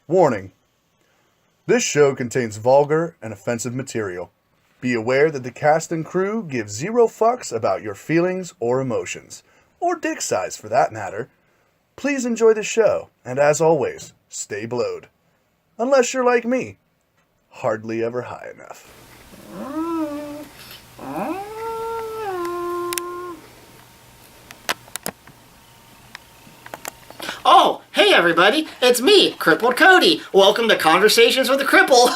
Warning. This show contains vulgar and offensive material. Be aware that the cast and crew give zero fucks about your feelings or emotions, or dick size for that matter. Please enjoy the show, and as always, stay blowed. Unless you're like me, hardly ever high enough. Oh, hey everybody, it's me, Crippled Cody. Welcome to Conversations with the Cripple.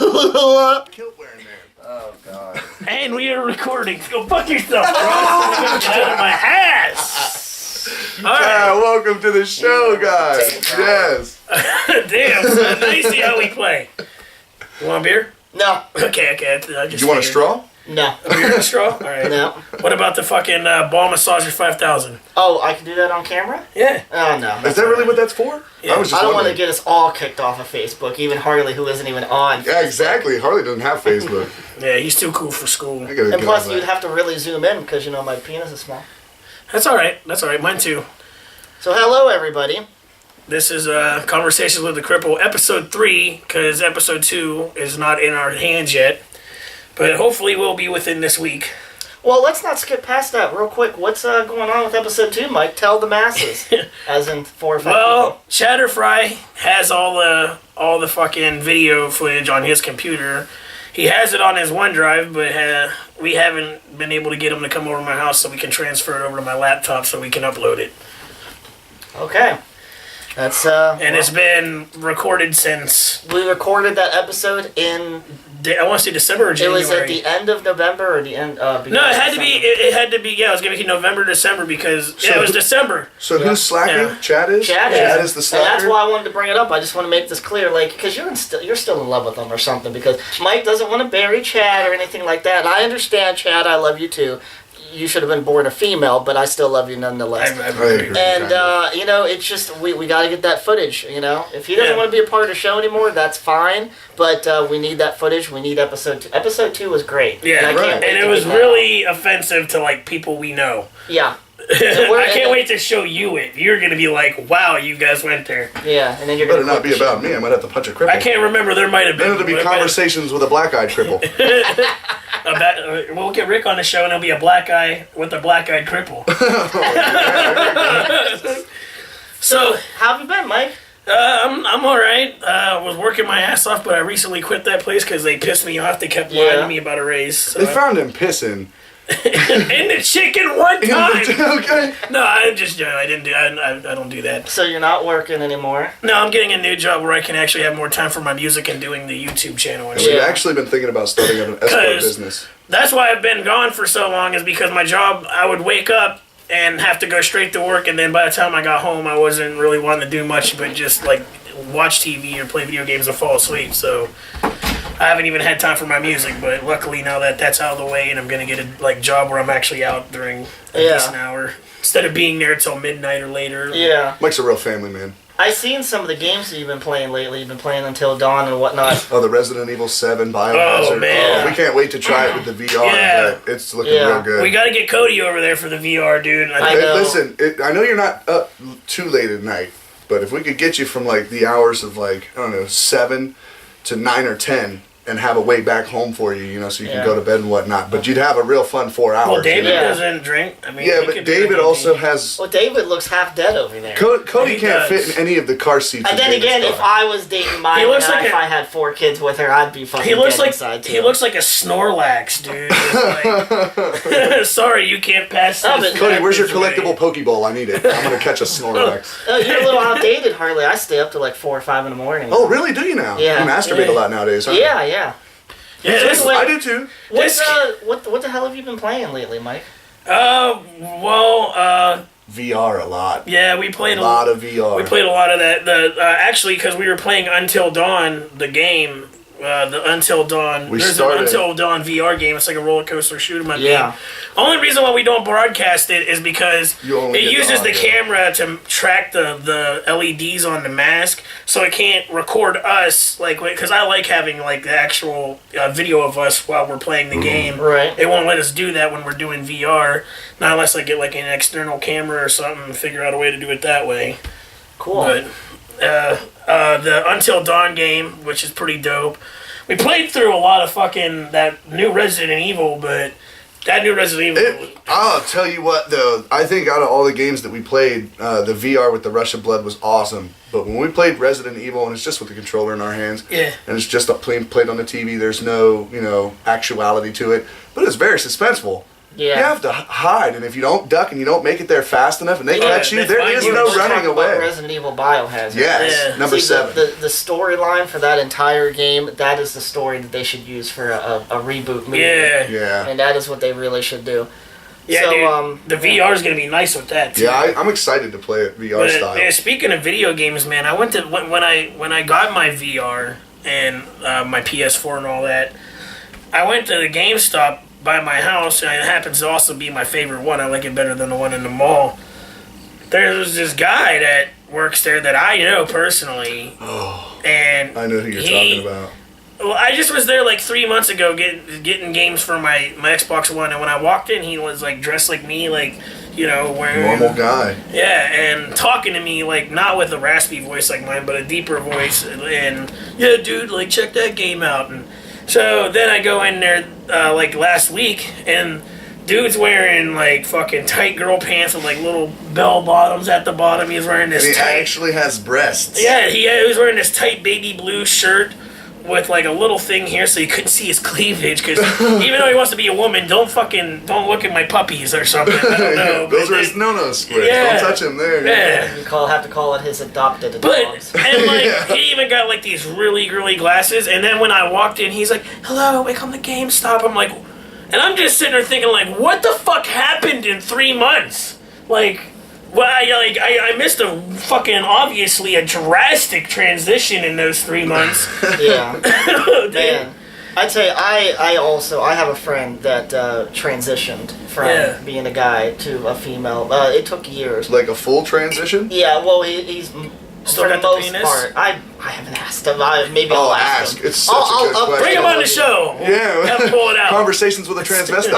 Kilt wearing man. Oh, God. And we are recording. Go fuck yourself, bro. Get out of my ass. Alright. Welcome to the show, guys. Yes. Damn, son. Let me see how we play. You want a beer? No. Okay. I just You want a figured. straw? No. A beer and a straw? Alright. No. What about the fucking ball massager 5000? Oh, I can do that on camera? Yeah. Oh, no. Is that really what that's for? Yeah. I was just I don't want to wondering. get us all kicked off of Facebook, even Harley, who isn't even on. Yeah, exactly. Harley doesn't have Facebook. Yeah, he's too cool for school. I gotta And get plus, on you'd that. have to really zoom in because, you know, my penis is small. That's alright. Mine too. So, hello, everybody. This is Conversations with the Cripple, episode 3, because episode 2 is not in our hands yet. But hopefully we'll be within this week. Well, let's not skip past that real quick. What's going on with episode 2, Mike? Tell the masses. As in 4 or 5 Well, Shatterfry has all the fucking video footage on his computer. He has it on his OneDrive, but we haven't been able to get him to come over to my house so we can transfer it over to my laptop so we can upload it. people. Okay. That's, And it's been recorded since, we recorded that episode in... I want to say December or It January. was at the end of November or the end... No, it had to be, it had to be, yeah, it was going to be November, December because, it was December. So Yeah. who's slacking? Yeah. Chad is? Chad is the And slacker? that's why I wanted to bring it up. I just want to make this clear, like, because you're still in love with him or something. Because Mike doesn't want to bury Chad or anything like that. And I understand, Chad. I love you too. You should have been born a female, but I still love you nonetheless. I I agree. agree. And you know, it's just we got to get that footage. You know, if he doesn't Yeah. want to be a part of the show anymore, that's fine. But we need that footage. We need episode 2. Episode 2 was great. Yeah, and I right. can't wait and it to was get that really offensive to, like, people we know. out. Yeah. I can't wait to show you it. You're going to be like, wow, you guys went there. Yeah, and then you're Better gonna not be clip the about me. I might have to punch a cripple. I can't remember. There might have been. Then it'll be but- conversations with a black-eyed cripple. We'll get Rick on the show, and it'll be a black guy with a black-eyed cripple. So, How have you been, Mike? I'm all right. I was working my ass off, but I recently quit that place because they pissed me off. They kept lying Yeah. to me about a raise. So. They found him pissing. In the chicken one time. Okay. No, I didn't do. I don't do that. So you're not working anymore. No, I'm getting a new job where I can actually have more time for my music and doing the YouTube channel and We've shit. Yeah. actually been thinking about starting an escort 'Cause- business. That's why I've been gone for so long, is because my job, I would wake up and have to go straight to work, and then by the time I got home, I wasn't really wanting to do much but just like watch TV or play video games and fall asleep. So I haven't even had time for my music. But luckily now that that's out of the way, and I'm gonna get a job where I'm actually out during a Yeah. decent hour instead of being there till midnight or later. Yeah. Mike's a real family man. I've seen some of the games that you've been playing lately. You've been playing Until Dawn and whatnot. Oh, the Resident Evil 7 Biohazard. Oh, man. We can't wait to try it with the VR. Yeah. It's looking Yeah. real good. We got to get Cody over there for the VR, dude. I Hey, know. listen, I know you're not up too late at night, but if we could get you from like the hours of like, I don't know, 7 to 9 or 10 and have a way back home for you, you know, so you Yeah. can go to bed and whatnot. But you'd have a real fun 4 hours. Well, David you know? Yeah. doesn't drink. I mean, Yeah, he but could be David drinking. also has. Well, David looks half dead over there. Cody He can't does. fit in any of the car seats. And in then David's again, car. if I was dating my He looks wife, like if a- I had 4 kids with her, I'd be fucking He looks dead like inside too. he looks like a Snorlax, dude. It's like, sorry, you can't pass Oh, this. but- Cody, where's your this way. collectible Pokeball? I need it. I'm gonna catch a Snorlax. You're a little outdated, Harley. I stay up to like 4 or 5 in the morning. Oh, really? Do you now? Yeah. You masturbate Yeah. a lot nowadays, huh? Yeah, yeah. Yeah, this, Wait. I do too. What's This- what the hell have you been playing lately, Mike? VR a lot. yeah, we played A lot of VR. we played a lot of that. The actually, because we were playing Until Dawn, the game. The Until Dawn. We There's started- an Until Dawn VR game. It's like a roller coaster shoot 'em up Yeah. game. Only reason why we don't broadcast it is because You only it get the uses the audio. camera to track the LEDs on the mask, so it can't record us. Like, because I like having like the actual video of us while we're playing the game. Right. It won't let us do that when we're doing VR, not unless I get like an external camera or something and figure out a way to do it that way. Cool. But the Until Dawn game, which is pretty dope. We played through a lot of fucking that new Resident Evil, but that new Resident Evil... I'll tell you what, though. I think out of all the games that we played, the VR with the Rush of Blood was awesome. But when we played Resident Evil, and it's just with the controller in our hands, yeah, and it's just played on the TV, there's no, actuality to it. But it's very suspenseful. Yeah. You have to hide, and if you don't duck and you don't make it there fast enough and they catch you, there is no running away. Resident Evil Biohazard. Yes, number 7. The storyline for that entire game, that is the story that they should use for a reboot movie. Yeah. And that is what they really should do. Yeah, so, dude, the VR is going to be nice with that, too. Yeah, I'm excited to play it VR style. Yeah, speaking of video games, man, I went to... When I got my VR and my PS4 and all that, I went to the GameStop by my house, and it happens to also be my favorite one. I like it better than the one in the mall. There's this guy that works there that I know personally. Oh, and I know who you're talking about. Well, I just was there like 3 months ago getting games for my Xbox One, and when I walked in, he was like dressed like me, like, wearing... Normal guy. Yeah, and talking to me, like, not with a raspy voice like mine, but a deeper voice, and, yeah, dude, like, check that game out, and... So then I go in there, like, last week, and dude's wearing, like, fucking tight girl pants with, like, little bell bottoms at the bottom. He's wearing this and he tight... actually has breasts. Yeah, he was wearing this tight baby blue shirt with, like, a little thing here so you couldn't see his cleavage, because even though he wants to be a woman, don't look at my puppies or something. I don't know. Those are his no-no squares. Yeah. Don't touch him there. Yeah. You have to call it his adopted But, dogs. and like, Yeah. he even got like these really girly glasses, and then when I walked in, he's like, hello, welcome to GameStop. I'm like, and I'm just sitting there thinking, like, what the fuck happened in 3 months? Like, well, I missed obviously a drastic transition in those 3 months. Yeah. Man. I'd say I have a friend that transitioned from being a guy to a female. It took years. Like a full transition? Yeah, well, he's Still for got the the most penis? part. I haven't asked him. Maybe I'll ask him. It's such a good question. Bring him on the show. Yeah. Have to pull it out. Conversations with a transvestite.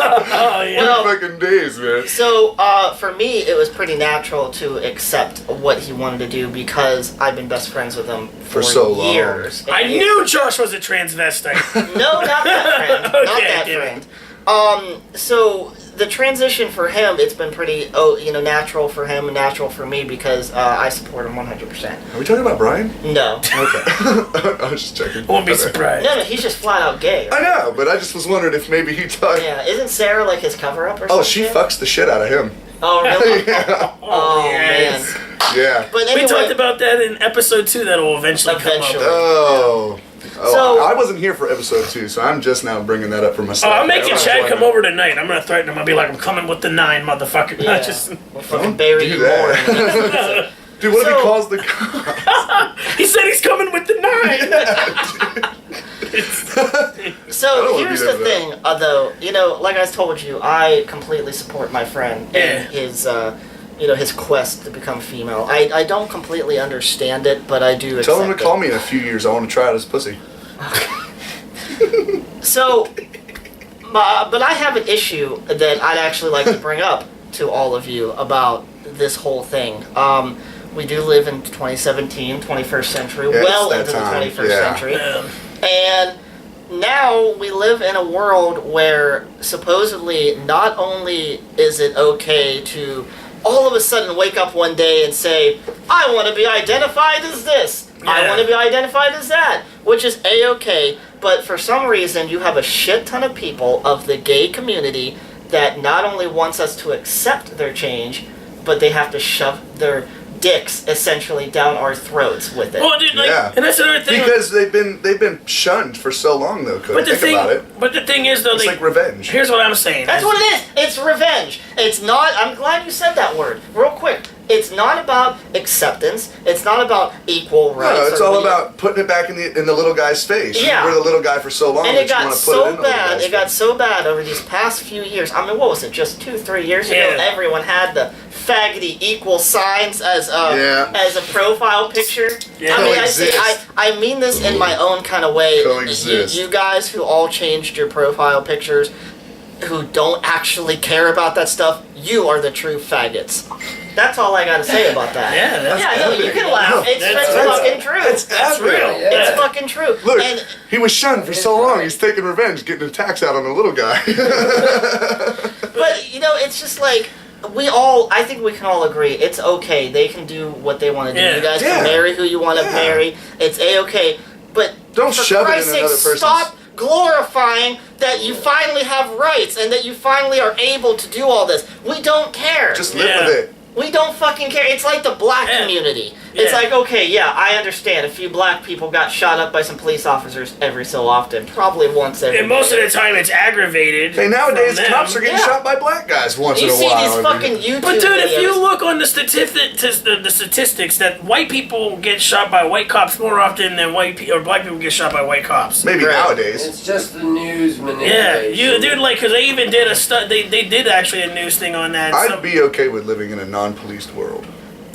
Oh, yeah. Well, Fucking days, man. So, for me, it was pretty natural to accept what he wanted to do because I've been best friends with him for so long. years. I knew Josh was a transvestite. No, not that friend. Not that damn it. friend. So the transition for him, it's been pretty, natural for him and natural for me because I support him 100%. Are we talking about Brian? No. Okay. I was just checking. Won't be surprised. No, he's just flat out gay. I know, but I just was wondering if maybe he thought... Yeah, isn't Sarah like his cover-up or something? Oh, she fucks the shit out of him. Oh, really? Yeah. Oh, yes. man. Yeah. But anyway, We talked about that in episode 2 that will eventually come Eventually. up. Oh. So- I wasn't here for episode 2, so I'm just now bringing that up for myself. I'm making That's Chad why come I'm- over tonight. I'm going to threaten him. I'll be like, I'm coming with the 9, motherfucker. Yeah. Not just... We'll fucking bury do you that. more. Dude, what if So- he calls the cops? He said he's coming with the 9. So wanna here's be the there for thing, though. Like I told you, I completely support my friend in his, his quest to become female. I don't completely understand it, but I do. Tell him to accept call it. me in a few years. I want to try out his pussy. So, but I have an issue that I'd actually like to bring up to all of you about this whole thing. We do live in 2017, 21st century, Yeah, well it's into the that time. 21st Yeah. century. And now we live in a world where supposedly not only is it okay to all of a sudden wake up one day and say, I want to be identified as this, I Yeah. want to be identified as that, which is A-okay, but for some reason you have a shit ton of people of the gay community that not only wants us to accept their change, but they have to shove their dicks essentially down our throats with it. Well, dude, like, Yeah. and that's another thing. Because they've been shunned for so long, though, Cody. Think about it. But the thing is, though, It's like revenge. Here's what I'm saying. That's what it is. It's revenge. It's not. I'm glad you said that word. Real quick. It's not about acceptance. It's not about equal rights. No, it's or all we- about putting it back in the little guy's face. Yeah. You were the little guy for so long And that it you got want to put it so in the little bad. guy's It got face. so bad over these past few years. I mean, what was it? Just 2-3 years ago, Yeah. everyone had the faggoty equal signs as Yeah. as a profile picture. Yeah. I mean, Coexist. I mean this in my own kind of way. Coexist. You guys who all changed your profile pictures, who don't actually care about that stuff, you are the true faggots. That's all I gotta say about that. Yeah, that's no, you can laugh. It's fucking true. That's real. Yeah. It's fucking true. Look, And, he was shunned for so long. He's taking revenge, getting a tax out on the little guy. but it's just like I think we can all agree it's okay. They can do what they want to do. Yeah. You guys can marry who you want to marry. It's a-okay. But don't for shove Christ's it in another sake, person's. stop glorifying that you finally have rights and that you finally are able to do all this. We don't care. Just live with it. We don't fucking care. It's like the black community. It's like, okay, I understand. A few black people got shot up by some police officers every so often. Probably once every And most day. of the time it's aggravated. Hey, nowadays from them. cops are getting shot by black guys once in a You see while. these fucking YouTube But dude, if you videos. look on the statistics that white people get shot by white cops more often than or black people get shot by white cops. Maybe Right. nowadays. It's just the news Yeah, manipulation. dude, like, because they even did they did actually a news thing on that. I'd be okay with living in a non-policed world.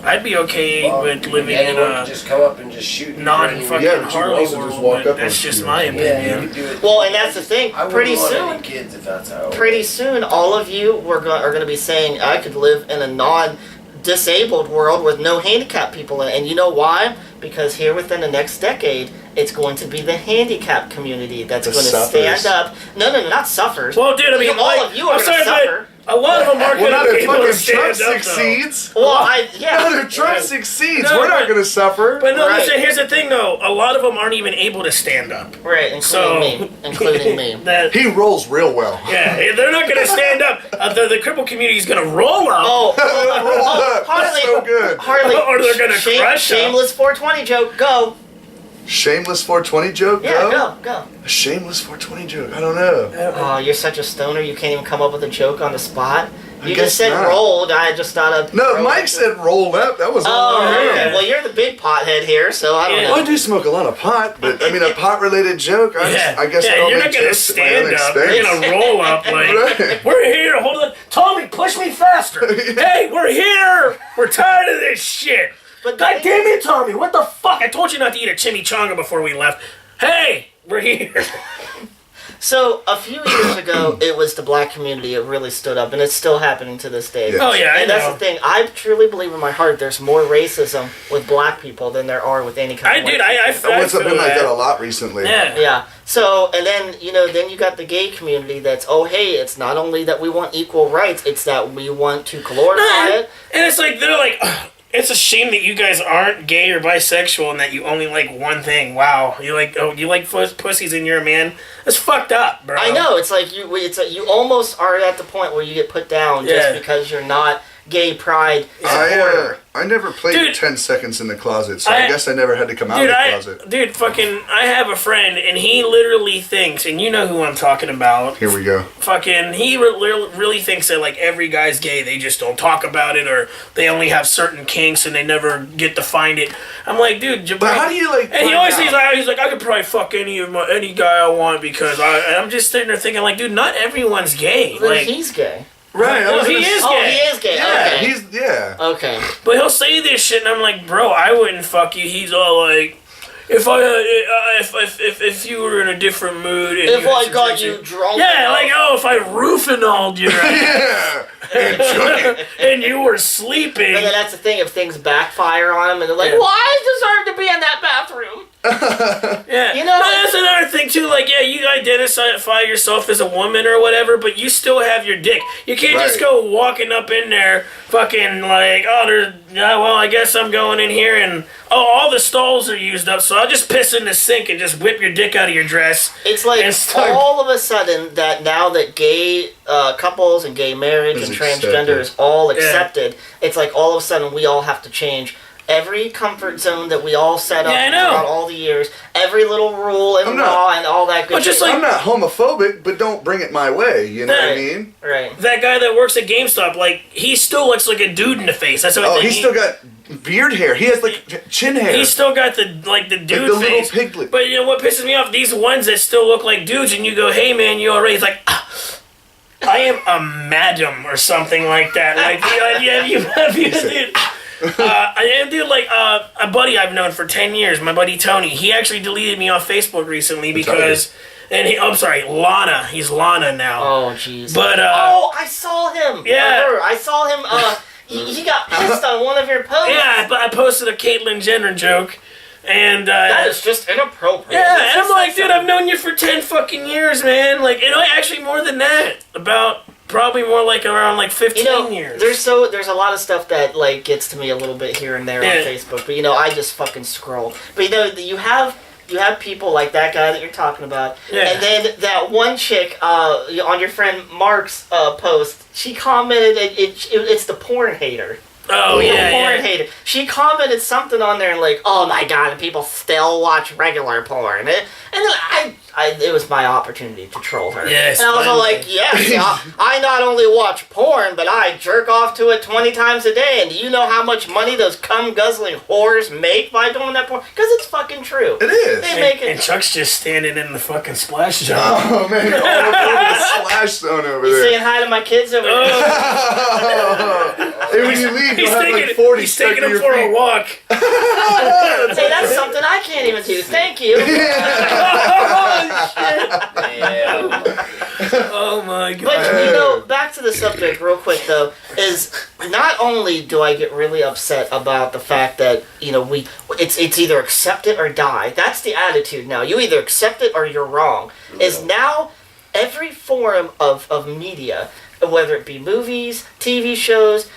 I'd be okay Well, with living in anyone a can just come up and just shoot you. non-fucking Yeah, but you Harley also just world, walk but up that's on just you. my Yeah, opinion. you could do it. Well, and that's the thing. I wouldn't Pretty want soon, any kids if that's how. pretty soon, all of you are going to be saying, I could live in a non-disabled world with no handicapped people in it. And you know why? Because here within the next decade, it's going to be the handicapped community that's The going to suffers. stand up. No, not suffers. Well, dude, I mean, all like, of you are I'm going to sorry, suffer. but a lot of them aren't Well, going not to be if able fucking to stand Trump up, though. succeeds. Well, Not if Trump succeeds. No, We're not but- going to suffer. But no, Right. listen, here's the thing, though. A lot of them aren't even able to stand up. Right, including So, me. Including me. That, He rolls real well. yeah, they're not going to stand up. The cripple community is going to roll up. Oh, Roll up. Harley, That's so good. Harley, Or they're gonna crush 'em. shameless 420 joke, go. Shameless 420 joke? Yeah, go. A shameless 420 joke? I don't know. Oh, you're such a stoner, you can't even come up with a joke on the spot? I You guess just said not. rolled, I just thought of... No, Mike said rolled up. That was all Oh, on him. okay. Well, you're the big pothead here, so I don't Yeah. Well, I know. do smoke a lot of pot, but I mean, a pot-related joke. I guess I don't you're make not gonna jokes at my own stand up. You're expense. gonna roll up like, Right. we're here. Hold on, Tommy, push me faster. Hey, we're here. We're tired of this shit. But God damn it, Tommy! What the fuck? I told you not to eat a chimichanga before we left. Hey, we're here. So, a few years ago, it was the black community. It really stood up, and it's still happening to this day. Yeah. Oh yeah, I And know. that's the thing. I truly believe in my heart there's more racism with black people than there are with any kind I of did. white I What's up feel been like that a that. lot recently? Yeah. Yeah. So, and then, then you got the gay community that's, oh, hey, it's not only that we want equal rights, it's that we want to glorify it. And it's like they're like, "Ugh, it's a shame that you guys aren't gay or bisexual and that you only like one thing. Wow, you like pussies and you're a man. That's fucked up, bro. I know, it's like you almost are at the point where you get put down just Yeah. because you're not gay pride supporter. I never played Dude. 10 seconds in the closet, so I guess I never had to come out Dude, of the closet. I have a friend, and he literally thinks, and you know who I'm talking about. Here we go. He really thinks that, like, every guy's gay. They just don't talk about it, or they only have certain kinks, and they never get to find it. I'm like, dude, But how do you, like, And he find always out? he's like, I could probably fuck any guy I want because and I'm just sitting there thinking, like, dude, not everyone's gay. But Like, he's gay. Right, I No, was he gonna is s- Oh, gay. he is gay. Yeah, Okay. Okay. but he'll say this shit, and I'm like, bro, I wouldn't fuck you. He's all like, if you were in a different mood, and If you had I some got drinks you in- drunk. yeah, enough- like, oh, if I roofinalled you Yeah. And Johnny- and you were sleeping. And then that's the thing, if things backfire on him and they're like, Yeah. well, I deserve to be in that bathroom. Yeah, You know- but that's another thing too. Like, yeah, you identify yourself as a woman or whatever, but you still have your dick. You can't just Right. go walking up in there, fucking like, oh, well, I guess I'm going in here and all the stalls are used up, so I'll just piss in the sink and just whip your dick out of your dress. It's like And start- all of a sudden that now that gay couples and gay marriage Is and accepted. transgender is all accepted, it's like all of a sudden we all have to change. Every comfort zone that we all set up Yeah, I know. throughout all the years, every little rule and I'm not- law and all that good Well, just shit. like- I'm not homophobic, but don't bring it my way. You know what I Right. mean? Right. That guy that works at GameStop, like, he still looks like a dude in the face. That's what I Oh, think. he's still got beard hair. He has like chin hair. He's still got the dude the little face. piglet. But you know what pisses me off? These ones that still look like dudes, and you go, "Hey man, you already?" He's like, "I am a madam" or something like that. Like, dude, like a buddy I've known for 10 years, my buddy Tony. He actually deleted me off Facebook recently because And I'm sorry, Lana. He's Lana now. Oh, jeez. But, I saw him. Yeah. Or her. I saw him, he got pissed on one of your posts. Yeah, I posted a Caitlyn Jenner joke. And, that is just inappropriate. yeah, and I'm like, dude, I've known you for 10 fucking years, man. Like, actually more than that. Probably more like around like 15 years. There's a lot of stuff that like gets to me a little bit here and there on Facebook, but I just fucking scroll. But you have people like that guy that you're talking about, and then that one chick on your friend Mark's post, she commented it's the porn hater. Oh, yeah, porn hater. She commented something on there and like, oh my god, and people still watch regular porn. And then it was my opportunity to troll her. Yes, and I was all like, yes, I not only watch porn, but I jerk off to it 20 times a day. And do you know how much money those cum-guzzling whores make by doing that porn? Because it's fucking true. It is. They make it. And Chuck's just standing in the fucking splash zone. Oh man, all over the splash zone over You there. saying hi to my kids over there? Hey, when you leave, He's you'll have taking, like 40 he's stuck taking to him your for feet. a walk. Say, that's something I can't even do. Thank you. Oh my god. But, back to the subject real quick, though, is not only do I get really upset about the fact that, it's either accept it or die. That's the attitude now. You either accept it or you're wrong. Is now every form of media, whether it be movies, TV shows,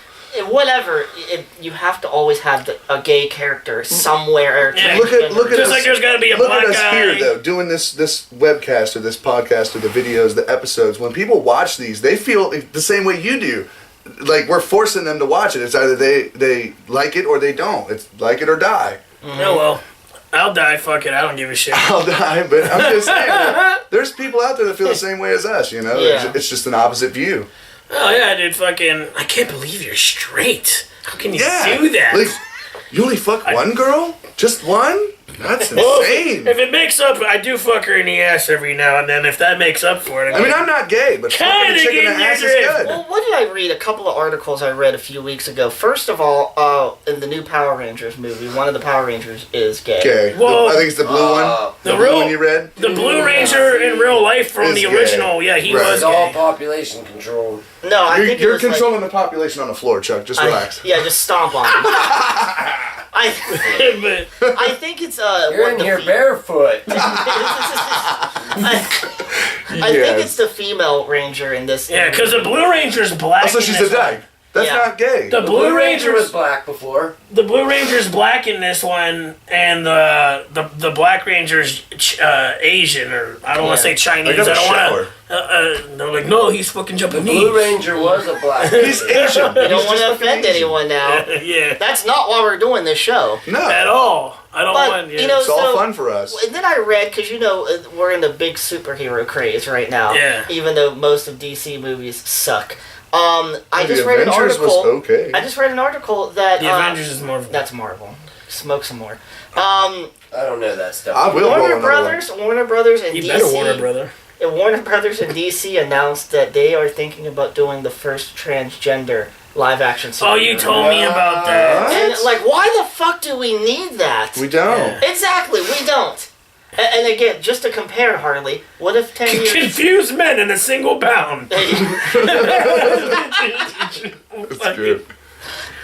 whatever, you have to always have a gay character somewhere. Yeah. Look at Just us. like there's got to be a Look black at us guy. here, though, doing this webcast or this podcast or the videos, the episodes. When people watch these, they feel the same way you do. Like, we're forcing them to watch it. It's either they like it or they don't. It's like it or die. Mm-hmm. Oh well, I'll die. Fuck it. I don't give a shit. I'll die, but I'm just saying, there's people out there that feel the same way as us, Yeah. It's just an opposite view. Oh yeah, dude. Fucking. I can't believe you're straight. How can you Yeah. do that? Like, you only fuck one girl? Just one? That's Well, insane. if it makes up, I do fuck her in the ass every now and then. If that makes up for it. I mean, I'm not gay, but fucking a Kinda chick in the getting ass your is drift. good. Well, what did I read? A couple of articles I read a few weeks ago. First of all, in the new Power Rangers movie, one of the Power Rangers is gay. Okay. Well, I think it's the blue one. the blue real- one you read? The Blue Ranger in real life from Is the gay. original, yeah, he Right. was It's all gay. population control. No, I think it You're was controlling the population on the floor, Chuck. Just relax. Yeah, just stomp on him. But I think it's You're one in of the here barefoot. I think it's the female ranger in this. yeah, because the Blue Ranger's black. Also, in she's this a dyke. That's Yeah. not gay. The Blue Ranger Ranger's was black before. The Blue Ranger's black in this one, and the Black Ranger's Asian, or I don't want Yeah. to say Chinese. I got a I don't shower. want to. They're like, no, he's fucking The Japanese. Blue Ranger was a black. He's Asian. I don't want to offend anyone now. Yeah, That's not why we're doing this show. No. at all. I don't But, want. Yeah. you know, It's all so- fun for us. And then I read, because we're in the big superhero craze right now. Yeah. Even though most of DC movies suck. I The just read an Avengers article. was okay. I just read an article that the Avengers is more. that's Marvel. Smoke some more. I don't know that stuff. I will roll Warner another Warner Brothers, and You DC. better Warner brother. Warner Brothers and DC announced that they are thinking about doing the first transgender live action. Oh, you superhero. told me about that. And like, why the fuck do we need that? We don't. Yeah. Exactly, we don't. And again, just to compare, Harley, what if 10 years... Confuse men in a single bound. It's good.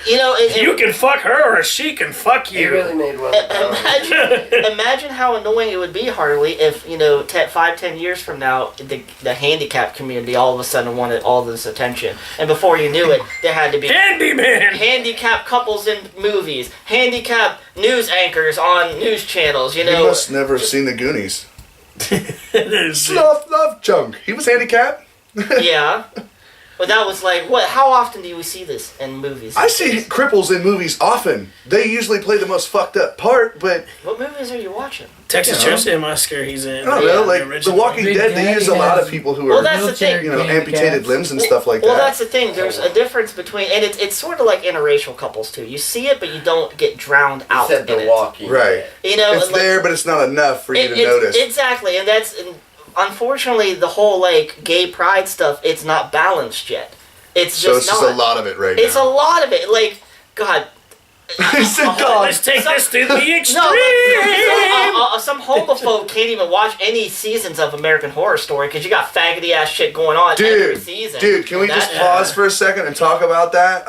You can fuck her, or she can fuck He you. really made one. Imagine how annoying it would be, Harley, if 5-10 years from now, the handicapped community all of a sudden wanted all this attention, and before you knew it, there had to be Handyman. handicapped couples in movies, handicapped news anchors on news channels. You must never have seen the Goonies. Love Chunk. He was handicapped. Yeah. But that was like, what? How often do we see this in movies? I see cripples in movies often. They usually play the most fucked up part, but What movies are you watching? Texas Chainsaw Massacre. He's in. I don't know, like The original. Walking Big Dead, they Daddy use a lot has of people who Well, are, that's the thing. amputated limbs and stuff like Well, that. that's the thing. There's a difference between, and it's sort of like interracial couples too. You see it, but you don't get drowned out Said in the it. walking. Right. It's It's there, but it's not enough for you to notice. Exactly, and unfortunately the whole gay pride stuff. It's not balanced yet. It's So just it's just not. a lot of it right It's now. a lot of it. Like, God, He said dog. Let's take this to the extreme. Some homophobe can't even watch any seasons of American Horror Story because you got faggoty ass shit going on every season. Dude, can we just pause for a second and talk about that?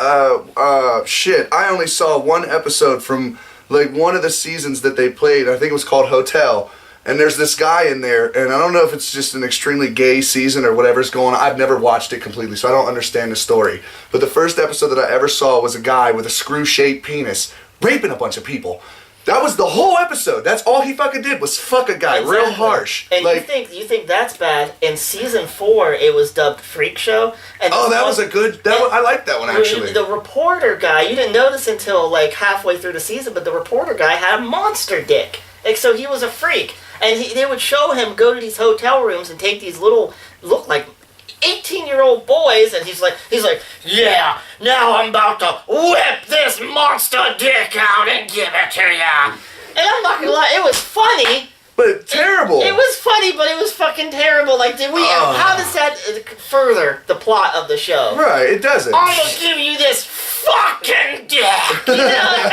Shit, I only saw one episode from like one of the seasons that they played. I think it was called Hotel. And there's this guy in there, and I don't know if it's just an extremely gay season or whatever's going on. I've never watched it completely, so I don't understand the story. But the first episode that I ever saw was a guy with a screw-shaped penis raping a bunch of people. That was the whole episode. That's all he fucking did was fuck a guy real harsh. And you think that's bad? In season 4, it was dubbed Freak Show. And that was a good. I liked that one actually. The reporter guy, you didn't notice until like halfway through the season, but the reporter guy had a monster dick. Like, so he was a freak. And they would show him go to these hotel rooms and take these little, look like 18-year-old boys, and he's like, yeah, now I'm about to whip this monster dick out and give it to ya. And I'm not gonna lie, it was funny. But terrible. It was funny, but it was fucking terrible. Like, how does that further the plot of the show? Right, it doesn't. I'm gonna give you this fucking dick, you know?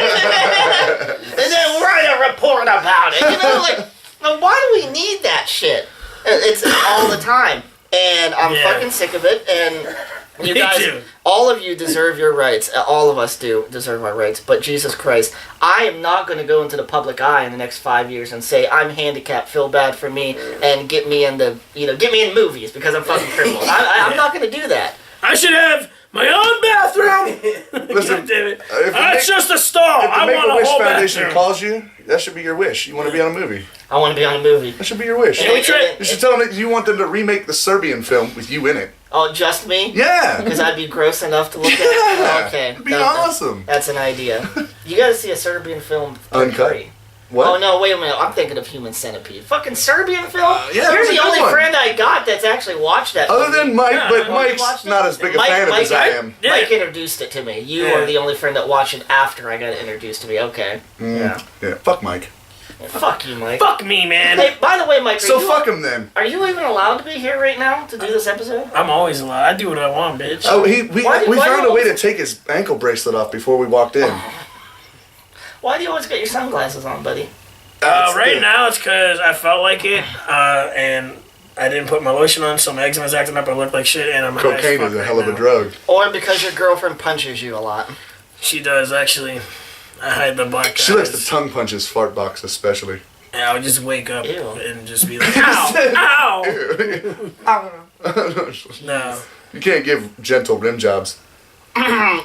And then write a report about it, you know, like. Now, why do we need that shit? It's all the time. And I'm fucking sick of it. And you guys, all of you deserve your rights. All of us do deserve our rights. But Jesus Christ, I am not going to go into the public eye in the next 5 years and say, I'm handicapped, feel bad for me, and get me in movies because I'm fucking crippled. I'm not going to do that. I should have my own bathroom. Listen, damn it. That's just a stall. If the I want a Make-A-Wish whole Foundation bathroom. calls you, that should be your wish. You want to be on a movie. I want to be on a movie. That should be your wish. Can we try? You should tell them that you want them to remake the Serbian film with you in it. Oh, just me? Yeah. Because I'd be gross enough to look Yeah. at? Okay. It'd be awesome. That's an idea. You gotta see a Serbian film. Uncut. What? Oh, no, wait a minute. I'm thinking of Human Centipede. Fucking Serbian film? Yeah, You're that's a the good only one. friend I got that's actually watched that Other movie. than Mike, Yeah, but you Mike's watched not it? as big a Mike- fan of it Mike- as I am. Yeah. Mike introduced it to me. You Yeah. are the only friend that watched it after I got introduced to me. Okay. Yeah. Fuck Mike. Fuck you, Mike. Fuck me, man. Hey, by the way, Mike, So fuck him then. are you even allowed to be here right now to do this episode? I'm always allowed. I do what I want, bitch. Oh, we Why found do a way you- to take his ankle bracelet off before we walked in. Why do you always get your sunglasses on, buddy? Right now it's because I felt like it, and I didn't put my lotion on, so my eczema's acting up. I look like shit, and I'm high as Cocaine fuck is a right hell of a now. drug. Or because your girlfriend punches you a lot. She does actually. I hide the black She likes eyes. to tongue punch his fart box, especially. And I would just wake up Ew. and just be like, ow, ow. No. You can't give gentle rim jobs.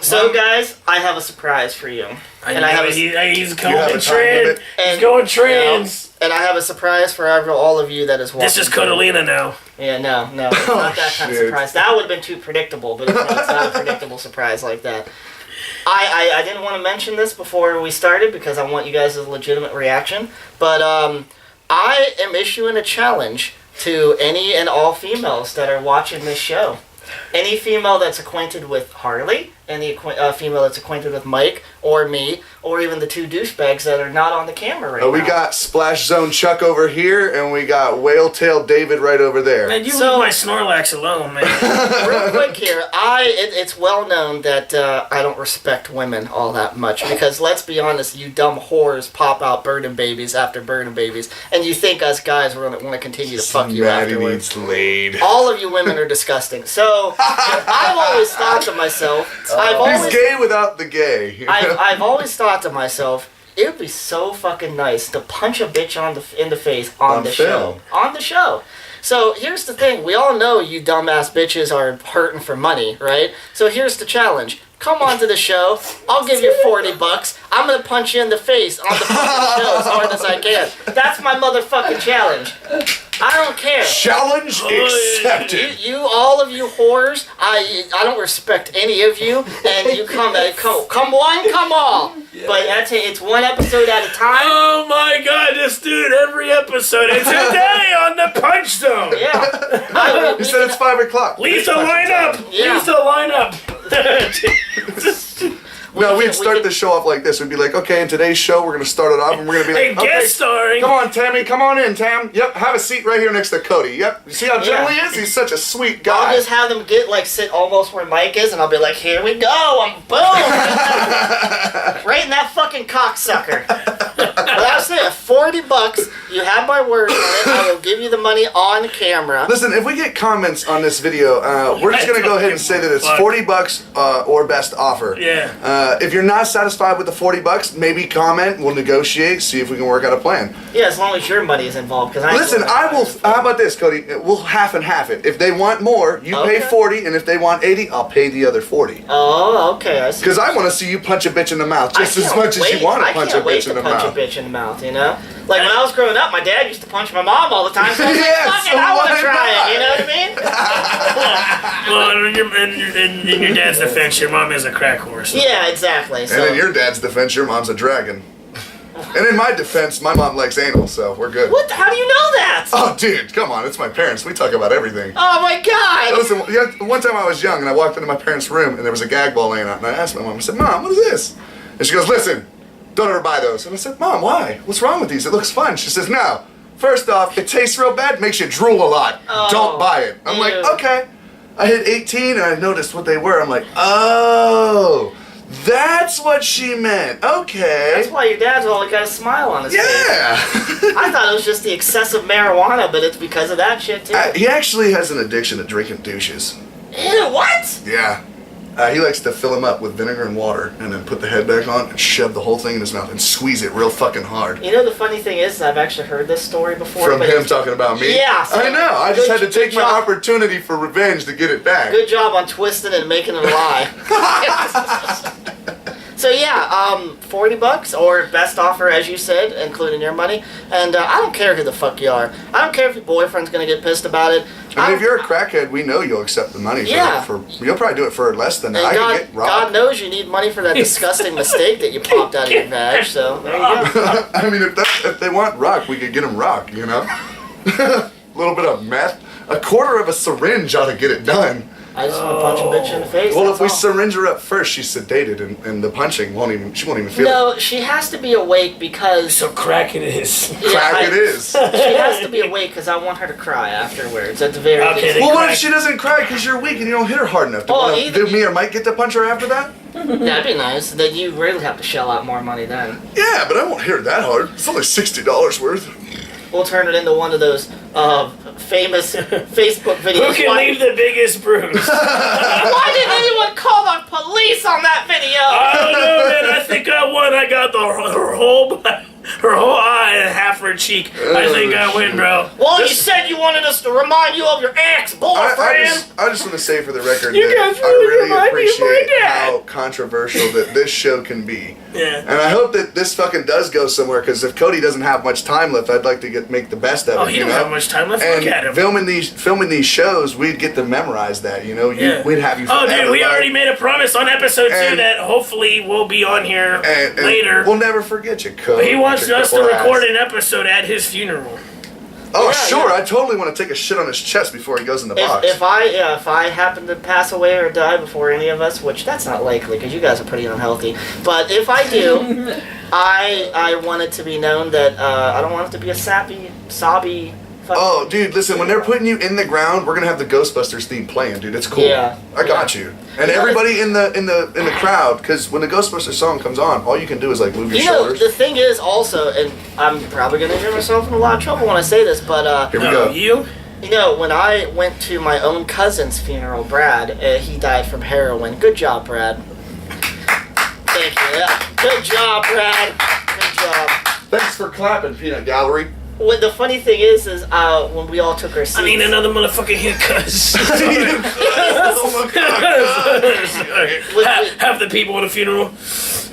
So, guys, I have a surprise for you. He's You have going a time trans. limit? He's going trans. And I have a surprise for all of you that is watching. This is Catalina now. Yeah, no. It's not that kind of shit. surprise. That would have been too predictable, but it's not a predictable surprise like that. I didn't want to mention this before we started because I want you guys' legitimate reaction, but I am issuing a challenge to any and all females that are watching this show. Any female that's acquainted with Harley, any female that's acquainted with Mike or me, or even the two douchebags that are not on the camera right now. We got Splash Zone Chuck over here, and we got Whale Tail David right over there. Man, you So- leave my Snorlax alone, man. Real quick here, it's well known that I don't respect women all that much because let's be honest, you dumb whores pop out burning babies after burning babies, and you think us guys want to continue to fuck you Maddie afterwards. needs laid. All of you women are disgusting. So I've always thought to myself, He's gay without the gay. I've always thought to myself, it would be so fucking nice to punch a bitch in the face on the show. film. On the show. So here's the thing. We all know you dumbass bitches are hurting for money, right? So here's the challenge. Come on to the show. I'll give you $40. I'm going to punch you in the face on the fucking show as hard as I can. That's my motherfucking challenge. I don't care. Challenge accepted. You all of you whores, I don't respect any of you, and you come one, come all. But it's one episode at a time. Oh my god, this dude, every episode. And today on the Punch Zone. Yeah. He said it's 5 o'clock. Lisa, line up. Yeah. Lisa, line up. No, we'd start the show off like this. We'd be like, okay, in today's show, we're going to start it off, and we're going to be like, Hey, okay, guest starring. come on, Tammy, come on in, Tam. Yep, have a seat right here next to Cody. Yep, you see how gentle he is? He's such a sweet guy. I'll just have them sit almost where Mike is, and I'll be like, here we go, I'm boom! Right in that fucking cocksucker. But I was saying, $40, you have my word on it, I will give you the money on camera. Listen, if we get comments on this video, we're just going to go ahead and say that it's $40 or best offer. Yeah. If you're not satisfied with the $40, maybe comment, we'll negotiate, see if we can work out a plan. Yeah, as long as your money is involved, because Listen, I will. How about this, Cody? We'll half and half it. If they want more, you pay 40, and if they want 80, I'll pay the other 40. Oh, okay. I see. Because I want to see you punch a bitch in the mouth just as much as you want to punch a bitch in the mouth. I can't wait to punch a bitch in the mouth, you know? Like when I was growing up, my dad used to punch my mom all the time, so I was Yes, like, fuck it, I want to try not? it, you know what I mean? Well, in your dad's defense, your mom is a crack horse. Yeah, exactly. So. And in your dad's defense, your mom's a dragon. And in my defense, my mom likes anal, so we're good. What? How do you know that? Oh, dude, come on. It's my parents. We talk about everything. Oh, my God. Listen, one time I was young, and I walked into my parents' room, and there was a gag ball laying out, and I asked my mom, I said, Mom, what is this? And she goes, listen, don't ever buy those. And I said, Mom, why? What's wrong with these? It looks fun. She says, no. First off, it tastes real bad, makes you drool a lot. Oh, don't buy it. I'm like, ew. okay. I hit 18, and I noticed what they were. I'm like, oh, that's what she meant. Okay. That's why your dad's always got a smile on his face. Yeah. I thought it was just the excessive marijuana, but it's because of that shit, too. He actually has an addiction to drinking douches. Ew, what? Yeah. He likes to fill them up with vinegar and water and then put the head back on and shove the whole thing in his mouth and squeeze it real fucking hard. You know, the funny thing is, I've actually heard this story before. From him talking about me? Yeah. So I know. I just had to take my job. opportunity for revenge to get it back. Good job on twisting and making it a lie. So yeah, $40 or best offer, as you said, including your money. And I don't care who the fuck you are. I don't care if your boyfriend's gonna get pissed about it. I mean, if you're a crackhead, we know you'll accept the money. Yeah. You'll probably do it for less than that. And I can get robbed. God knows you need money for that disgusting mistake that you popped out of your bag. So there you go. I mean, if they want rock, we could get them rock, you know? A little bit of meth. A quarter of a syringe ought to get it done. I just want to punch a bitch in the face. Well, if we that's all. syringe her up first, she's sedated, and the punching she won't even feel it. No, she has to be awake because So crack it is. Crack it is. she has to be awake because I want her to cry afterwards. At the very Okay, least. then- Well, what crack. if she doesn't cry because you're weak and you don't hit her hard enough? Either- Do me or Mike get to punch her after that? That'd be nice. Then you really have to shell out more money then. Yeah, but I won't hit her that hard. It's only $60 worth. We'll turn it into one of those famous Facebook videos. Who can leave the biggest bruise? Why didn't anyone call the police on that video? I don't know, man. I think I won. I got her whole eye and half her cheek. I think I win, bro. Well, you said you wanted us to remind you of your ex-boyfriend. I just want to say for the record You that guys I really really remind me of my appreciate dad. how controversial that this show can be. Yeah. And I hope that this fucking does go somewhere, because if Cody doesn't have much time left, I'd like to make the best of it. Oh, he you don't know? have much time left. And Look at him. filming these shows, we'd get to memorize that. You know, Yeah. we'd have you. Oh, dude, forever, we right? already made a promise on episode 2 And- that hopefully we'll be on here And later. We'll never forget you, Cody. He wants With your us to cripple record ass. an episode at his funeral. Oh, Yeah, sure. yeah. I totally want to take a shit on his chest before he goes in the box. If I happen to pass away or die before any of us, which that's not likely because you guys are pretty unhealthy, but if I do, I want it to be known that I don't want it to be a sappy, sobby. Oh, dude, listen, when they're putting you in the ground, we're gonna have the Ghostbusters theme playing, dude. It's cool. Yeah. I got you. And everybody in the crowd, because when the Ghostbusters song comes on, all you can do is like move your You know, shoulders. the thing is also, and I'm probably gonna get myself in a lot of trouble when I say this, but Here we No, go. you? you know, when I went to my own cousin's funeral, Brad, he died from heroin. Good job, Brad. Thank you. Yeah. Good job, Brad. Good job. Thanks for clapping, Peanut Gallery. Well, the funny thing is when we all took our seats. I need another motherfucking hit, cuz. Half the people at a funeral.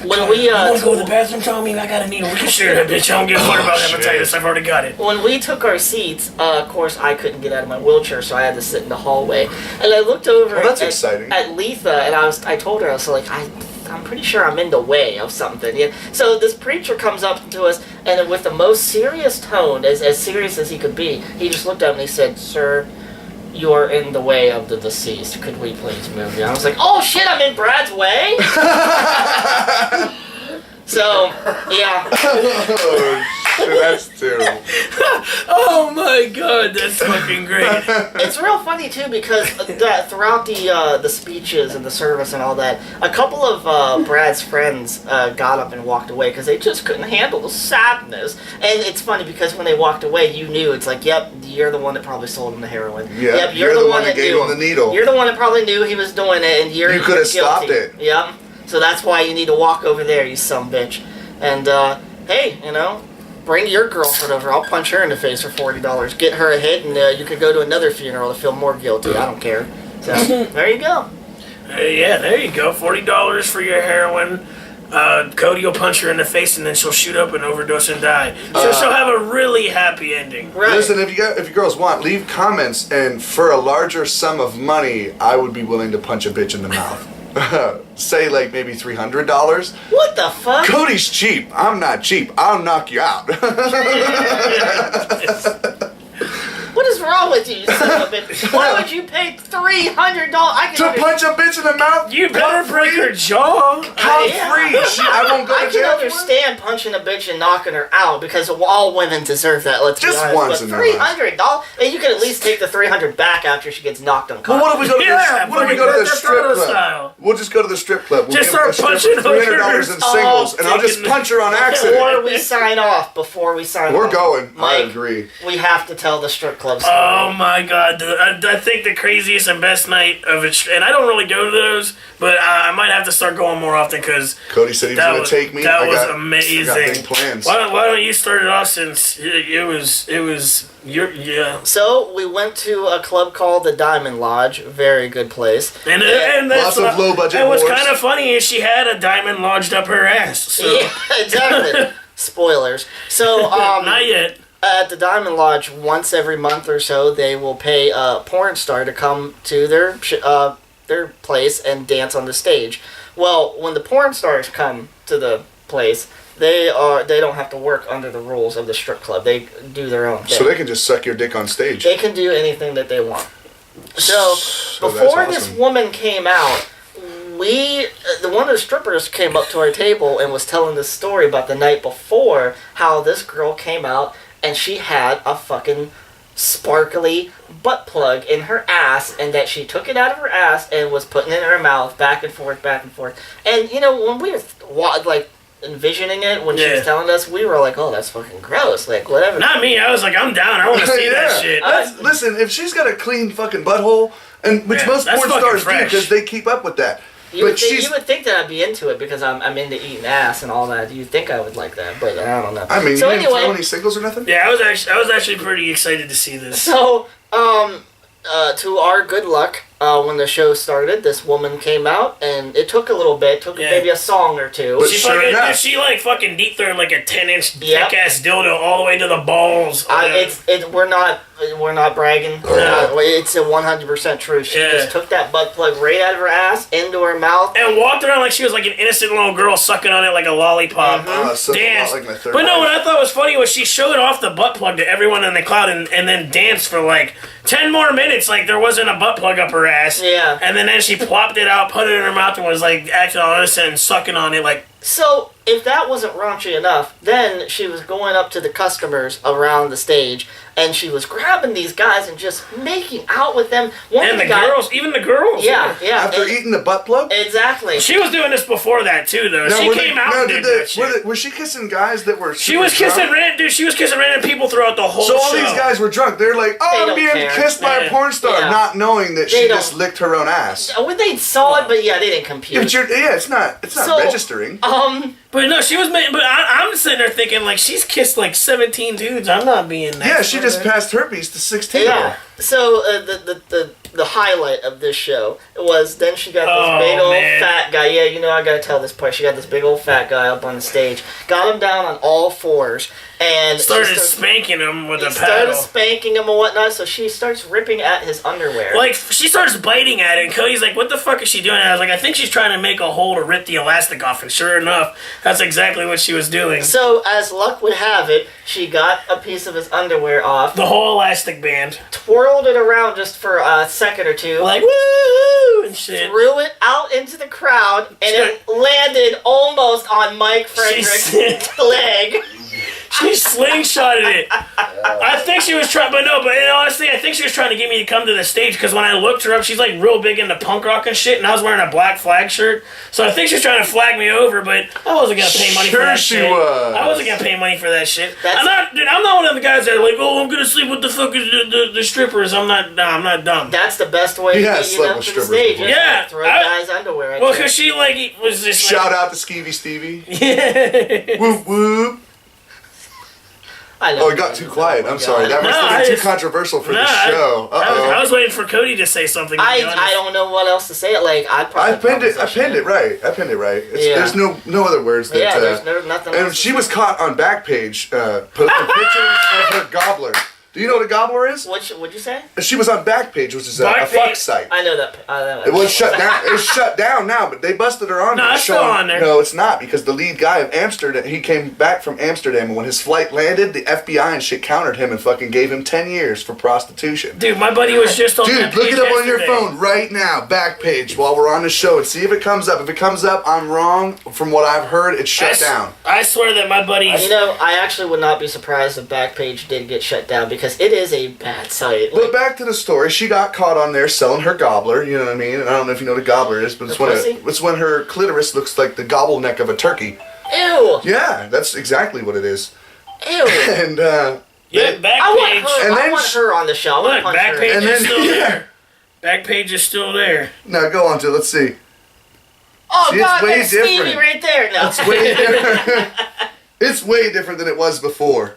When we I want to go to the bathroom, tell me I got a needle. We can share that bitch. I don't give a fuck about hepatitis. I've already got it. when we took our seats, of course I couldn't get out of my wheelchair, so I had to sit in the hallway. And I looked over Well, that's exciting. at Letha, and I told her, I was like, I'm pretty sure I'm in the way of something. Yeah. So this preacher comes up to us, and with the most serious tone, as serious as he could be, he just looked at me and he said, "Sir, you are in the way of the deceased. Could we please move you? I was like, oh shit, I'm in Brad's way? So, yeah. Oh, shit, that's terrible. Oh my god, that's fucking great. It's real funny too because throughout the speeches and the service and all that, a couple of Brad's friends got up and walked away because they just couldn't handle the sadness. And it's funny because when they walked away, you knew it's like, yep, you're the one that probably sold him the heroin. Yeah, yep, you're the one that gave him the needle. You're the one that probably knew he was doing it, and You could have you're stopped guilty. it. Yep. So that's why you need to walk over there, you sumbitch. And hey, you know, bring your girlfriend over. I'll punch her in the face for $40. Get her a hit, and you could go to another funeral to feel more guilty. I don't care. So there you go. Yeah, there you go. $40 for your heroin. Cody will punch her in the face, and then she'll shoot up and overdose and die. So she'll have a really happy ending. Right. Listen, if you girls want, leave comments, and for a larger sum of money, I would be willing to punch a bitch in the mouth. Say like maybe $300. What the fuck? Cody's cheap. I'm not cheap. I'll knock you out. What is wrong with you, you son of a bitch? Why would you pay $300? I To can punch a bitch in the mouth? You better break her jaw. Come free. I won't go I to can jail for it. understand punching a bitch and knocking her out because all women deserve that. Let's Just be honest. once But in their life. $300, and you can at least take the $300 back after she gets knocked Well, unconscious. what if we go to Yeah, the, what if we fucking go to the Grand Theft strip Auto club? style. We'll just go to the strip club. We'll Just give a start stripper punching $300 in hookers. singles, and I'll just taking- punch her on accident. Before we sign off, We're going. I Mike, agree. we have to tell the strip club story. Oh my god, I think the craziest and best night of it, and I don't really go to those, but I might have to start going more often because Cody said he was going to take me. That I was got amazing. big plans. Why don't you start it off since it was your yeah. So we went to a club called the Diamond Lodge. Very good place. And that's Lots of low-budget And what's whores. kind of funny is she had a diamond lodged up her ass. So Yeah, exactly. Spoilers. So not yet. at the Diamond Lodge, once every month or so, they will pay a porn star to come to their place and dance on the stage. Well, when the porn stars come to the place, they don't have to work under the rules of the strip club. They do their own thing. So they can just suck your dick on stage. They can do anything that they want. So that's before this awesome. woman came out, one of the strippers came up to our table and was telling this story about the night before, how this girl came out and she had a fucking sparkly butt plug in her ass, and that she took it out of her ass and was putting it in her mouth, back and forth, back and forth. And you know, when we were like envisioning it, when she was telling us, we were like, oh, that's fucking gross, like whatever. Not me. I was like, I'm down. I want to see that shit. Listen, if she's got a clean fucking butthole, and which Yeah, most that's porn fucking stars do fresh. because they keep up with that. You would, But think, she's, you would think that I'd be into it because I'm into eating ass and all that. You'd think I would like that, but I don't know. I mean, so you didn't throw anyway, any singles or nothing? Yeah, I was actually pretty excited to see this. so to our good luck, when the show started, this woman came out, and it took a little bit, took maybe a song or two. But She sure fucking, enough. she like fucking deep thrown like a 10-inch Yep. thick ass dildo all the way to the balls. We're not bragging. It's a 100% true. She just took that butt plug right out of her ass into her mouth. And walked around like she was like an innocent little girl sucking on it like a lollipop. So Danced. like my third But no, wife. what I thought was funny was she showed off the butt plug to everyone in the crowd and then danced for like 10 more minutes like there wasn't a butt plug up her ass. Yeah. And then she plopped it out, put it in her mouth, and was like acting all innocent and sucking on it like. So, if that wasn't raunchy enough, then she was going up to the customers around the stage, and she was grabbing these guys and just making out with them. And the girls, even the girls. Yeah. After eating the butt plug? Exactly. She was doing this before that too, though. Now, She were came they- out now, and did did they- that shit. was she kissing guys that were She was kissing She was kissing random people throughout the whole So all show. these guys were drunk. They're like, They oh, I'm don't being care. kissed by a porn star, Yeah. not knowing that They she don't- just licked her own ass. Well, they saw it, but yeah, they didn't compute. It's not So, registering. But no, she was. But I'm sitting there thinking like she's kissed like 17 dudes. I'm not being that. Yeah, she just passed herpes to 16. Yeah. So the the highlight of this show was then she got this big old fat guy. Yeah, you know I gotta tell this part. She got this big old fat guy up on the stage, got him down on all fours, and started spanking him with a paddle. Started spanking him and whatnot. So she starts ripping at his underwear. Like she starts biting at it, and Cody's like, "What the fuck is she doing?" And I was like, "I think she's trying to make a hole to rip the elastic off." And sure enough, that's exactly what she was doing. So as luck would have it, she got a piece of his underwear off. The whole elastic band. Twirled it around just for a second or two. Like, woo! And shit. Threw it out into the crowd, and it landed almost on Mike Frederick's leg. She slingshotted it. I think she was trying, but honestly, I think she was trying to get me to come to the stage because when I looked her up, she's like real big into punk rock and shit, and I was wearing a Black Flag shirt, so I think she was trying to flag me over, but I wasn't gonna pay money for that shit. Sure she was. I wasn't gonna pay money for that shit. I'm not one of the guys that are like, oh, I'm gonna sleep with the fucking the strippers. I'm not dumb. That's the best way to get you up to the stage. Yeah, throw guys' underwear. Well, because she was just shout out to Skeevy Stevie. Yeah. Whoop whoop. Oh, it got too quiet. I'm sorry. That must have been too controversial for the show. I was waiting for Cody to say something. I don't know what else to say. Like I pinned it right. There's no other words. There's nothing. And she was caught on Backpage posting pictures of her gobbler. Do you know what a gobbler is? What'd you say? She was on Backpage, which is a fuck site. I know that. It was shut down. It's shut down now, but they busted her on there. No, it's still on there. No, it's not, because the lead guy of Amsterdam, he came back from Amsterdam, and when his flight landed, the FBI and shit countered him and fucking gave him 10 years for prostitution. Dude, my buddy was just on that page. Look it up on your phone right now, Backpage, while we're on the show, and see if it comes up. If it comes up, I'm wrong. From what I've heard, it's shut down. I swear that my buddy... You know, I actually would not be surprised if Backpage did get shut down, because it is a bad site. But back to the story, she got caught on there selling her gobbler, you know what I mean? And I don't know if you know what a gobbler is, but it's when her clitoris looks like the gobble neck of a turkey. Ew! Yeah, that's exactly what it is. Ew! And, Backpage. I want her on the show. Look, Backpage is still there. Backpage is still there. Now go on to let's see. Oh, see, God, it's that's Stevie right there. No. It's way different. It's way different than it was before.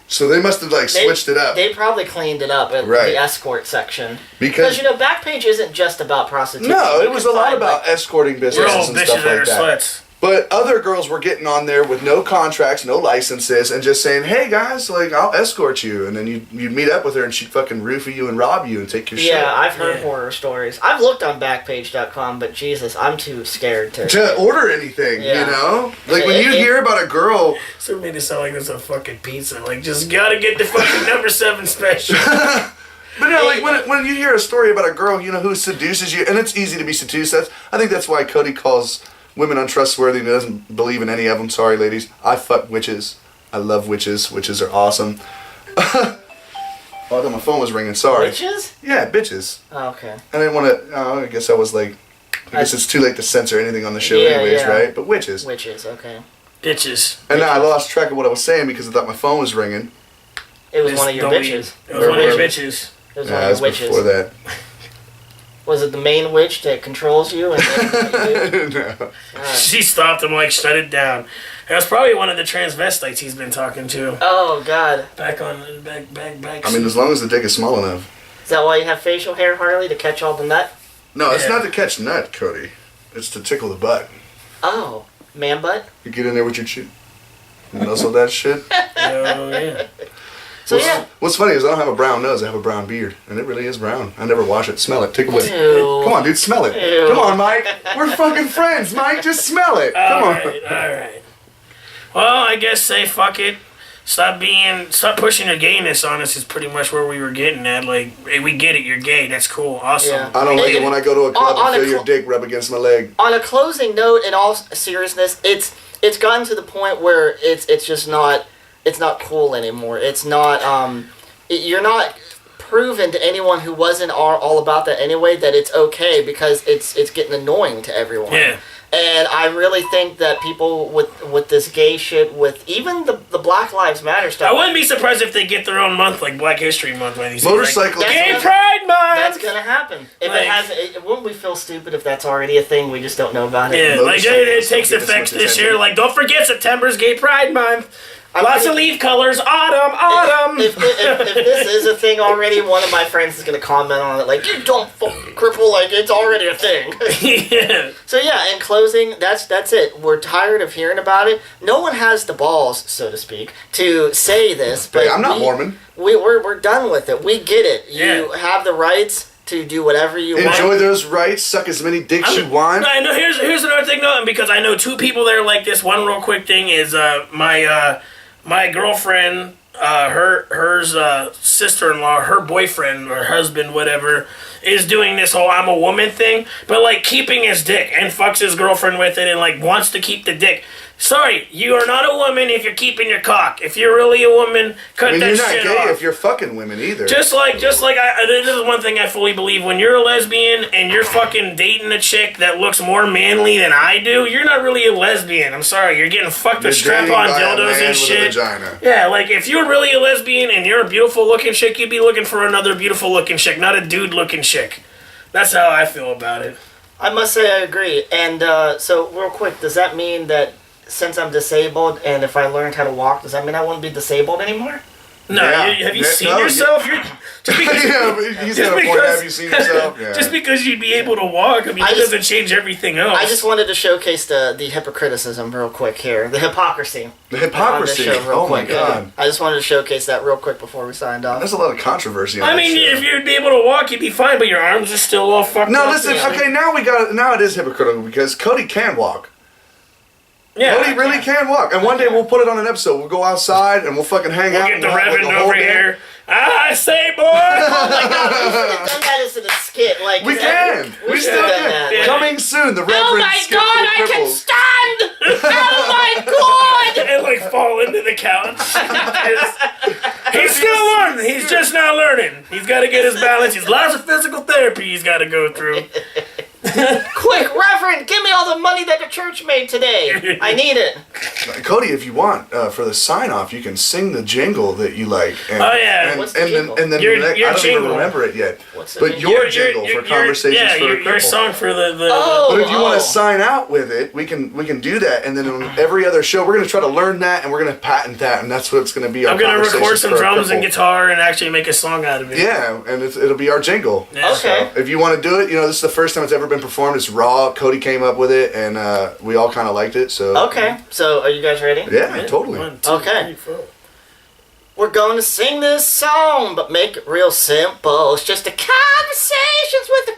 So they must have switched it up. They probably cleaned it up at the escort section. Because Backpage isn't just about prostitution. No, it was a lot about escorting businesses and stuff like that. Sluts. But other girls were getting on there with no contracts, no licenses, and just saying, "Hey guys, I'll escort you," and then you'd meet up with her, and she'd fucking roofie you and rob you and take your shit. Yeah, I've heard horror stories. I've looked on Backpage.com, but Jesus, I'm too scared to order anything. Yeah. You know, when you hear about a girl, so made it sound like it's a fucking pizza. Just gotta get the fucking number 7 special. But when you hear a story about a girl, who seduces you, and it's easy to be seduced. I think that's why Cody calls women untrustworthy and doesn't believe in any of them. Sorry, ladies. I fuck witches. I love witches. Witches are awesome. Oh, I thought my phone was ringing. Sorry. Witches? Yeah, bitches. Oh, okay. I didn't want to... I guess it's too late to censor anything on the show anyways, right? But witches. Witches, okay. Bitches. And now I lost track of what I was saying because I thought my phone was ringing. It was one of your bitches. It was one of your bitches. It was one of your witches. Before that. Was it the main witch that controls you? And No. She stopped him, shut it down. It was probably one of the transvestites he's been talking to. Oh, God. Back. I mean, as long as the dick is small enough. Is that why you have facial hair, Harley, to catch all the nut? No, it's not to catch nut, Cody. It's to tickle the butt. Oh, man butt? You get in there with your chin. Nuzzle that shit. Oh, yeah. So, What's funny is I don't have a brown nose, I have a brown beard. And it really is brown. I never wash it. Smell it. Take a whiff. Ew. Come on, dude, smell it. Ew. Come on, Mike. We're fucking friends, Mike. Just smell it. Come on. Alright. Well, I guess say fuck it. Stop pushing your gayness on us is pretty much where we were getting at. Hey, we get it, you're gay, that's cool, awesome. Yeah. I don't like it when I go to a club and feel your dick rub against my leg. On a closing note, in all seriousness, it's gotten to the point where it's just not... It's not cool anymore. It's not, you're not proven to anyone who wasn't all about that anyway that it's okay because it's getting annoying to everyone. Yeah. And I really think that people with this gay shit, with even the Black Lives Matter stuff. I wouldn't be surprised if they get their own month, like Black History Month. When these motorcycle Gay Pride Month! That's going to happen. Wouldn't we feel stupid if that's already a thing? We just don't know about it. Yeah, it takes effect this year. Don't forget September's Gay Pride Month. Lots of leaf colors. Autumn. If this is a thing already, one of my friends is gonna comment on it like, you don't fucking cripple, like it's already a thing. Yeah. So yeah, in closing, that's it. We're tired of hearing about it. No one has the balls, so to speak, to say this. But Hey, I'm not Mormon. We're done with it. We get it. You Yeah. have the rights to do whatever you want. Enjoy those rights. Suck as many dicks you want. I know. Here's another thing though, and because I know two people that are like this. One real quick thing is my girlfriend, her sister-in-law, her boyfriend or husband, whatever, is doing this whole I'm a woman thing, but like keeping his dick and fucks his girlfriend with it and like wants to keep the dick. Sorry, you are not a woman if you're keeping your cock. If you're really a woman, cut I mean, that you're not shit gay off. if you're fucking women either. Just like this is one thing I fully believe. When you're a lesbian and you're fucking dating a chick that looks more manly than I do, you're not really a lesbian. I'm sorry, you're getting fucked with You're dating strap-on by a dildos man and with a shit. vagina. Yeah, like if you're really a lesbian and you're a beautiful looking chick, you'd be looking for another beautiful looking chick, not a dude looking chick. That's how I feel about it. I must say I agree. And so real quick, does that mean that since I'm disabled and if I learned how to walk, does that mean I wouldn't be disabled anymore? No, Yeah. have you Yeah, seen no, yourself? You're, just because, Yeah, but he's just got a point. because- Have you seen yourself? Yeah. just because you'd be able to walk, I mean, I it just- doesn't change everything else. I just wanted to showcase the hypocriticism real quick here. The hypocrisy. The on this hypocrisy. show real Oh my quick. god. I just wanted to showcase that real quick before we signed off. There's a lot of controversy on I that mean, show. if you'd be able to walk, you'd be fine, but your arms are still all fucked No, up. listen. Yeah. Okay, now it is hypocritical because Cody can walk. Yeah, Cody really can walk, and one day we'll put it on an episode. We'll go outside and we'll fucking hang We'll out. get the and we'll have, like, Reverend a whole over day. here. I say, boy! Oh my god, we should have done that as a skit. Like We can. We should still have done can. that. Yeah. Coming soon, the Reverend. Oh my Skip god, for the I can Cripples. stand! Oh my god! And like fall into the couch. He's still learning. He's just not learning. He's got to get his balance. He's lots of physical therapy he's got to go through. Quick, Reverend, give me all the money that the church made today. I need it. Cody, if you want, for the sign off, you can sing the jingle that you like. And, Oh, yeah. And, What's the and jingle? then Your I don't even jingle. remember it yet. What's the But jingle? your jingle for Conversations for the your Cripple. song for the Oh. But if you want Oh. to sign out with it, we can do that. And then on every other show, we're going to try to learn that and we're going to patent that. And that's what's going to be our I'm gonna record Conversations some for a drums and Cripple. guitar and actually make a song out of it. Yeah, and it'll be our jingle. Yeah. Okay. If you want to do it, this is the first time it's ever been performed. It's raw. Cody came up with it, and we all kind of liked it. So Okay, so are you guys ready? yeah, totally. 1, 2, Okay. 3, 4. We're going to sing this song, but make it real simple. It's just a conversations with the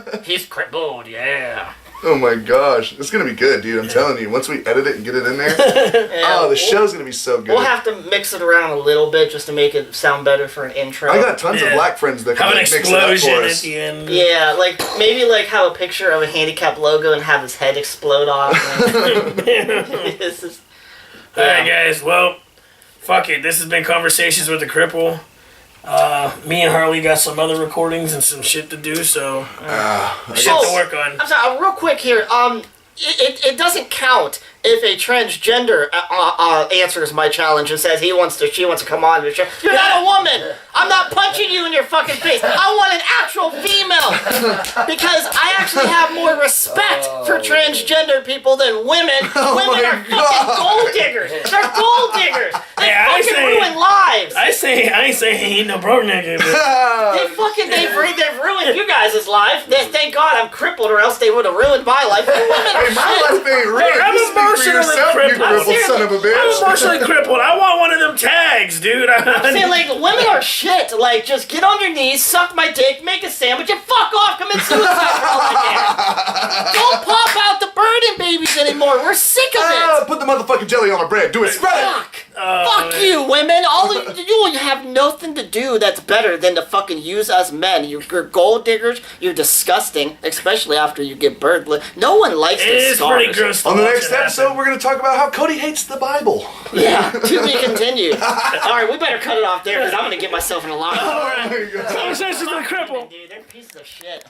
cripple. He's crippled, yeah. Oh my gosh, it's gonna be good, dude. I'm telling you. Once we edit it and get it in there, oh, the show's gonna be so good. We'll have to mix it around a little bit just to make it sound better for an intro. I got tons of Yeah. black friends that Have can an mix it up explosion for at us. the end. Yeah, like maybe like have a picture of a handicapped logo and have his head explode off. This is- Alright, guys. Well, fuck it. This has been Conversations with the Cripple. Me and Harley got some other recordings and some shit to do, so shit to Oh, work on. I'm sorry, real quick here. It doesn't count if a transgender answers my challenge and says she wants to come on the show. You're not a woman. I'm not punching you in your fucking face. I want an actual female because I actually have more respect for transgender people than women. Women my are fucking God. gold diggers. They're gold diggers. They Hey, I fucking say- ruin lives. I ain't saying he ain't no broke nigga, but They've ruined you guys' life. Thank God I'm crippled, or else they would have ruined my life. Women are Hey, my shit. life ain't ruined. I'm You speak for emotionally yourself, you crippled. crippled son of a I'm bitch. emotionally crippled. I want one of them tags, dude. I'm saying, like, women are shit. Like, just get on your knees, suck my dick, make a sandwich, and fuck off, commit suicide for all I care. Don't pop out the burden babies anymore. We're sick of it. Put the motherfucking jelly on my bread. Do it. Spread it. Fuck. Fuck you, women. All of you have nothing to do that's better than to fucking use us men. You're gold diggers. You're disgusting, especially after you get birthed. No one likes It the is scars. pretty gross. to On the watch next it happen. episode, we're going to talk about how Cody hates the Bible. Yeah, to be continued. All right, we better cut it off there because I'm going to get myself in a lot. Conversations with the Cripple. Dude, they're pieces of shit.